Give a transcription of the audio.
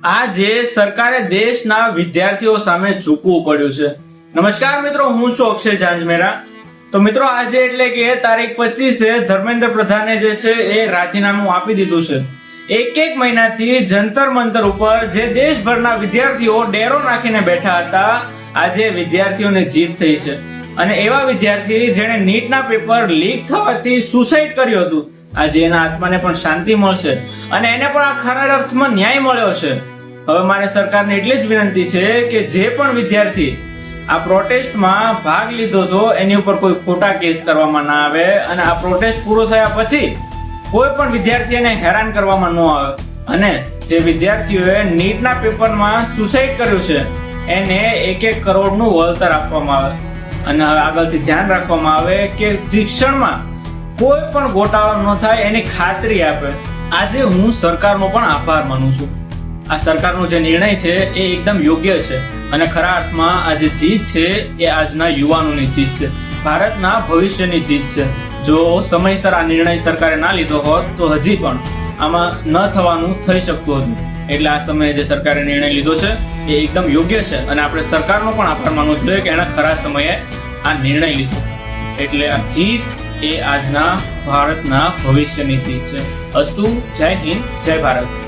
આજે સરકારે દેશના વિદ્યાર્થીઓ સામે ઝૂકવું પડ્યું છે. નમસ્કાર મિત્રો, હું છું અક્ષય જાંજમેરા. તો મિત્રો, આજે એટલે કે તારીખ 25 ધર્મેન્દ્ર પ્રધાને જે છે એ રાજીનામું આપી દીધું છે. એક મહિનાથી જંતર મંતર ઉપર જે દેશભરના વિદ્યાર્થીઓ ડેરો નાખીને બેઠા હતા, આજે વિદ્યાર્થીઓને જીત થઈ છે. અને એવા વિદ્યાર્થી જેણે નીટના પેપર લીક થવાથી સુસાઇડ કર્યું હતું, આજે એના આત્માને પણ શાંતિ મળશે અને એને પણ આ ખરા અર્થમાં ન્યાય મળ્યો છે. હવે મારે સરકારને એટલી જ વિનંતી છે કે જે પણ વિદ્યાર્થી આ પ્રોટેસ્ટમાં ભાગ લીધો હતો એની ઉપર કોઈ ખોટા કેસ કરવામાં ના આવે અને આ પ્રોટેસ્ટ પૂરો થયા પછી કોઈ પણ વિદ્યાર્થીને હેરાન કરવામાં ન આવે. અને જે વિદ્યાર્થીઓએ નીટના પેપરમાં સુસાઇડ કર્યું છે એને 1 કરોડનું વળતર આપવામાં આવે. અને હવે આગળથી ધ્યાન રાખવામાં આવે કે શિક્ષણમાં કોઈ પણ ગોટાળો ન થાય એની ખાતરી આપે. આજે હું સરકારનો પણ આભાર માનું છું. આ સરકારનો જે નિર્ણય છે એ એકદમ યોગ્ય છે અને ખરા અર્થમાં આ જે જીત છે એ આજના યુવાનોની જીત છે, ભારતના ભવિષ્યની જીત છે. જો સમયસર આ નિર્ણય સરકારે ના લીધો હોત તો હજી પણ આમાં ન થવાનું થઈ શકતું હતું. એટલે આ સમયે જે સરકારે નિર્ણય લીધો છે એ એકદમ યોગ્ય છે અને આપણે સરકારનો પણ આભાર માનવો જોઈએ કે એના ખરા સમયે આ નિર્ણય લીધો. એટલે આ જીત એ આજના ભારતના ભવિષ્યની જીત છે. અસ્તુ. જય હિન્દ, જય ભારત.